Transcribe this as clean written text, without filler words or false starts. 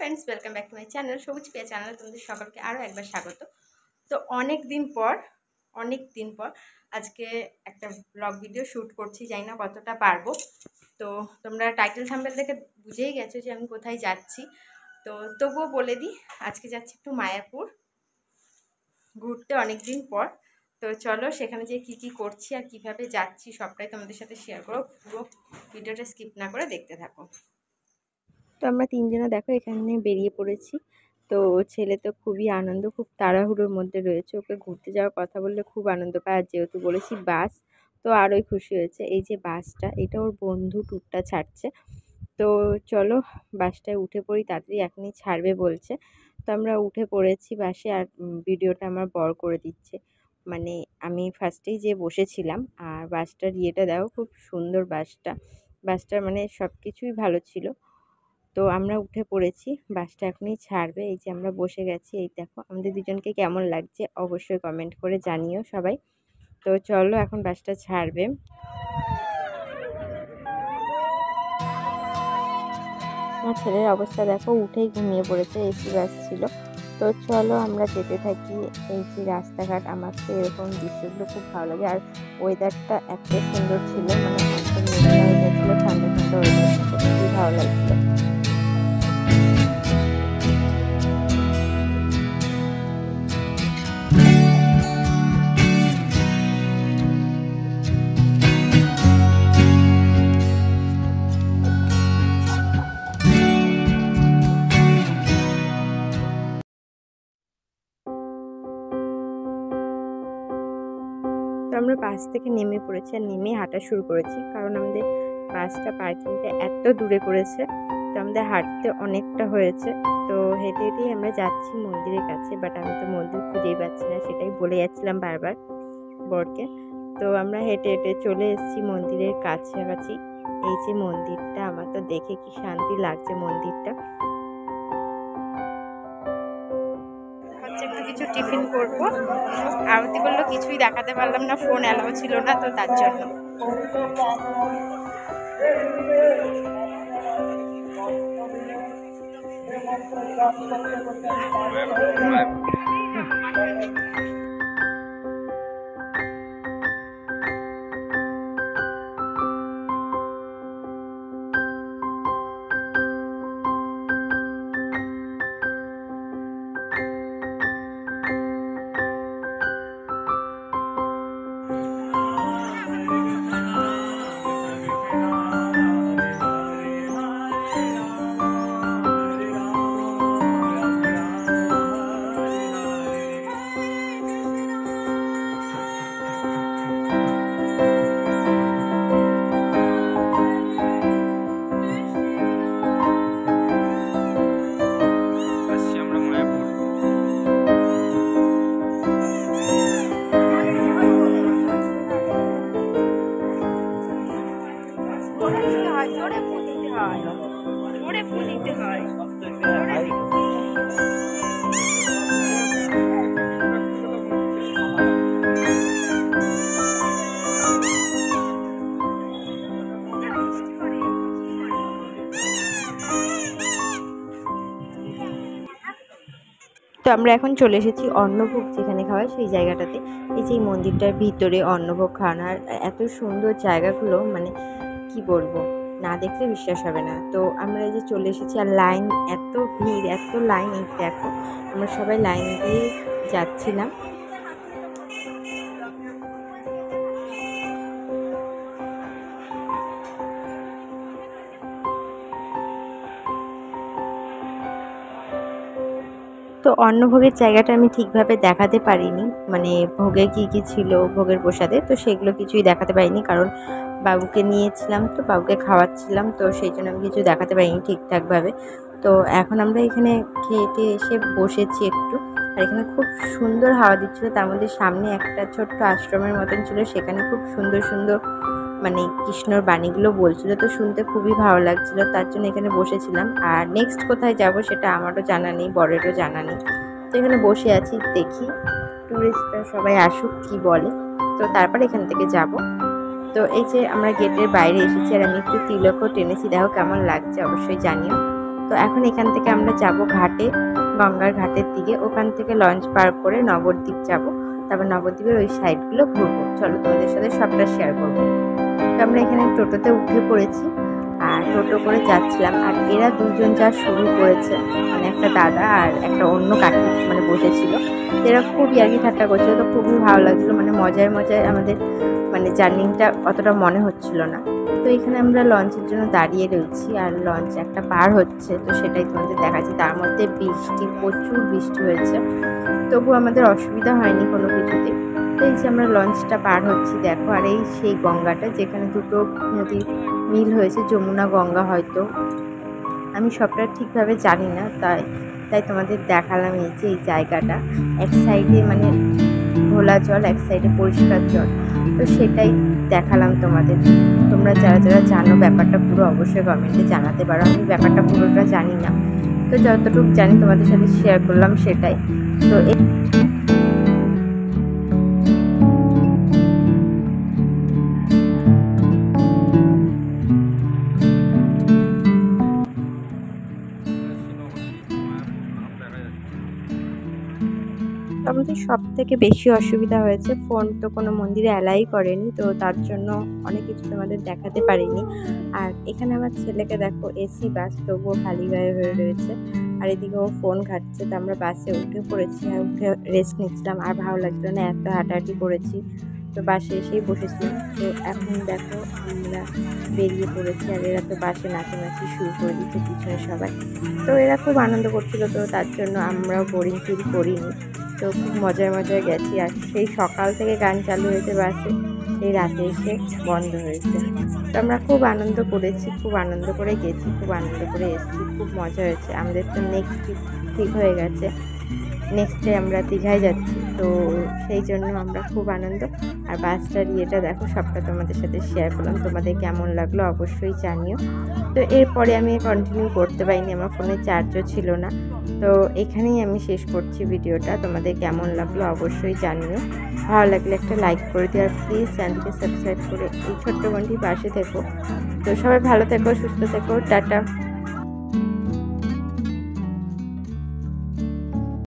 Friends welcome back to my channel Sabuj Piya channel तुम्हारे सकलके आरो एक बार स्वागत। तो अनेक दिन पर आज के एक ब्लग भिडियो शूट करছি জানি না কতটা পারবো। তো তোমরা টাইটেল থাম্বনেল দেখে বুঝেই গেছো যে আমি কোথায় যাচ্ছি। তো তবুও বলে দিই আজকে যাচ্ছি একটু মায়াপুর ঘুরতে অনেক দিন পর। তো চলো সেখানে যে কি করছি আর কিভাবে যাচ্ছি সবটাই তোমাদের সাথে শেয়ার করো, পুরো ভিডিওটা স্কিপ না করে দেখতে থাকো। তো আমরা তিনজনা দেখো এখানে বেরিয়ে পড়েছি। তো ছেলে তো খুবই আনন্দ, খুব তাড়াহুড়োর মধ্যে রয়েছে, ওকে ঘুরতে যাওয়ার কথা বললে খুব আনন্দ পায়। আর যেহেতু বলেছি বাস, তো আরোই খুশি হয়েছে। এই যে বাসটা, এটা ওর বন্ধু ট্যুরটা ছাড়ছে। তো চলো বাসটায় উঠে পড়ি, তাড়াতাড়ি এখনই ছাড়বে বলছে। তো আমরা উঠে পড়েছি বাসে। আর ভিডিওটা আমার বড় করে দিচ্ছে, মানে আমি ফার্স্টেই যে বসেছিলাম। আর বাসটার ইয়েটা দেখো, খুব সুন্দর বাসটার মানে সব কিছুই ভালো ছিল। তো আমরা উঠে পড়েছি, বাসটা এখনই ছাড়বে। এই যে আমরা বসে গেছি, এই দেখো আমাদের দুজনকে কেমন লাগছে অবশ্যই কমেন্ট করে জানিও সবাই। তো চলো এখন বাসটা ছাড়বে। আমার ছেলের অবস্থা দেখো, উঠেই ঘুমিয়ে পড়েছে, এসি বাস ছিল। তো চলো আমরা যেতে থাকি। এই যে রাস্তাঘাট, আমার তো এরকম দৃশ্যগুলো খুব ভালো লাগে। আর ওয়েদারটা এত সুন্দর ছিল, মানে একদম মেঘলা ওয়েদার ছিল, ঠান্ডা ঠান্ডা ওয়েদার ছিল, খুবই ভালো লাগছিল। আমরা বাস থেকে নেমে পড়েছি আর নেমে হাঁটা শুরু করেছি, কারণ আমাদের বাসটা পার্কিংটা এত দূরে করেছে। তো আমাদের হাঁটতে অনেকটা হয়েছে। তো হেঁটে হেঁটেই আমরা যাচ্ছি মন্দিরের কাছে, বাট আমি তো মন্দির খুঁজেই পাচ্ছি না, সেটাই বলে যাচ্ছিলাম বারবার বরকে। তো আমরা হেঁটে হেঁটে চলে এসেছি মন্দিরের কাছাকাছি। এই যে মন্দিরটা, আমার তো দেখে কি শান্তি লাগছে মন্দিরটা। একটু কিছু টিফিন করবো, আরতি করলো, কিছুই দেখাতে পারলাম না, ফোন অ্যালাউ ছিল না, তো তার জন্য। তো আমরা এখন চলে এসেছি অন্নভোগ যেখানে খাওয়ায় সেই জায়গাটাতে। এই যে মন্দিরটার ভিতরে অন্নভোগ খাওয়ানোর এত সুন্দর জায়গাগুলো, মানে কি বলবো, না দেখলে বিশ্বাস হবে না। তো আমরা এই যে চলে এসেছি, আর লাইন এত ভিড়, এত লাইন, এই দেখো আমরা সবাই লাইন দিয়ে যাচ্ছিলাম। তো অন্নভোগের জায়গাটা আমি ঠিকভাবে দেখাতে পারিনি, মানে ভোগে কি ছিল, ভোগের প্রসাদে, তো সেগুলো কিছুই দেখাতে পারিনি, কারণ বাবুকে নিয়েছিলাম, তো বাবুকে খাওয়াচ্ছিলাম, তো সেই জন্য আমি কিছু দেখাতে পারিনি ঠিকঠাকভাবে। তো এখন আমরা এখানে খেয়ে এসে বসেছি একটু। আর এখানে খুব সুন্দর হাওয়া দিচ্ছিলো, তার মধ্যে সামনে একটা ছোট্ট আশ্রমের মতন ছিল, সেখানে খুব সুন্দর সুন্দর মানে কৃষ্ণর বাণীগুলো বলছিল, তো শুনতে খুবই ভালো লাগছিল, তার জন্য এখানে বসেছিলাম। আর নেক্সট কোথায় যাব সেটা আমারও জানা নেই, বরেরও জানা নেই। তো এখানে বসে আছি, দেখি টুরিস্টরা সবাই আসুক কি বলে, তো তারপর এখান থেকে যাব। তো এই যে আমরা গেটের বাইরে এসেছি, আর আমি একটু তিলকও টেনেছি, দেখো কেমন লাগছে অবশ্যই জানিও। তো এখন এখান থেকে আমরা যাব ঘাটে, গঙ্গার ঘাটের দিকে। ওখান থেকে লঞ্চ পার করে নবদ্বীপ যাব, তারপর নবদ্বীপের ওই সাইডগুলো ঘুরবো। চলো তোমাদের সাথে সবটা শেয়ার করবো। তো আমরা এখানে টোটোতে উঠে পড়েছি আর টোটো করে যাচ্ছিলাম। আর এরা দুজন যা শুরু করেছে, মানে একটা দাদা আর একটা অন্য কাকি মানে বসেছিল, এরা খুব ইয়ার্কি ঠাট্টা করছিল। তো খুবই ভালো লাগছিলো, মানে মজায় মজায় আমাদের মানে জার্নিটা অতটা মনে হচ্ছিল না। তো এখানে আমরা লঞ্চের জন্য দাঁড়িয়ে রয়েছি আর লঞ্চ একটা পার হচ্ছে, তো সেটাই তোমাদের দেখাচ্ছি। তার মধ্যে বৃষ্টি, প্রচুর বৃষ্টি হয়েছে, তবু আমাদের অসুবিধা হয়নি কোনো কিছুতে। তো এই যে আমরা লঞ্চটা পার হচ্ছি দেখো, আর এই সেই গঙ্গাটা যেখানে দুটো নদী মিল হয়েছে, যমুনা গঙ্গা হয়তো, আমি সবটা ঠিকভাবে জানি না, তাই তোমাদের দেখালাম। এই যে এই জায়গাটা, এক সাইডে মানে ঘোলা জল, এক সাইডে পরিষ্কার জল, তো সেটাই দেখালাম তোমাদের। তোমরা যারা যারা জানো ব্যাপারটা পুরো অবশ্যই কমেন্টে জানাতে পারো। আমি ব্যাপারটা পুরোটা জানি না, তো যতটুকু জানি তোমাদের সাথে শেয়ার করলাম সেটাই। তো আমাদের সব থেকে বেশি অসুবিধা হয়েছে, ফোন তো কোনো মন্দিরে অ্যালাই করেনি, তো তার জন্য অনেক কিছু তোমাদের দেখাতে পারিনি। আর এখানে আমার ছেলেকে দেখো, এসি বাস তবুও খালি গায়ে হয়ে রয়েছে, আর এদিকে ও ফোন ঘাটছে। তো আমরা বাসে উঠে পড়েছি আর উঠে রেস্ট নিচ্ছিলাম, আর ভালো লাগছিলো না, এত হাঁটাহাঁটি করেছি। তো বাসে এসেই বসেছিলাম। তো এখন দেখো আমরা বেরিয়ে পড়েছি, আর এরা তো বাসে নাচানাচি শুরু করে দিচ্ছে পিছনে সবাই। তো এরা খুব আনন্দ করছিল, তো তার জন্য আমরাও বোরিং ফিল করিনি। তো খুব মজায় মজায় গেছি। আর সেই সকাল থেকে গান চালু হয়েছে বাসে, এই রাতে এসে বন্ধ হয়েছে। তো আমরা খুব আনন্দ করেছি, খুব আনন্দ করে গেছি, খুব আনন্দ করে এসেছি, খুব মজা হয়েছে। আমাদের তো নেক্সট ট্রিপ ঠিক হয়ে গেছে, নেক্সট ডে আমরা দীঘায় যাচ্ছি, তো সেই জন্য আমরা খুব আনন্দ। আর বাসটার ইয়েটা দেখো, সবটা তোমাদের সাথে শেয়ার করলাম। তোমাদের কেমন লাগলো অবশ্যই জানিও। তো এরপরে আমি কন্টিনিউ করতে পারিনি, আমার ফোনে চার্জও ছিল না। তো এখানেই আমি শেষ করছি ভিডিওটা। তোমাদের কেমন লাগলো অবশ্যই জানিও। ভালো লাগলে একটা লাইক করে দিও, আর প্লিজ চ্যানেলকে সাবস্ক্রাইব করে এই ছোট্ট বোনটির পাশে থেকো। তো সবাই ভালো থেকো, সুস্থ থেকো, টাটা।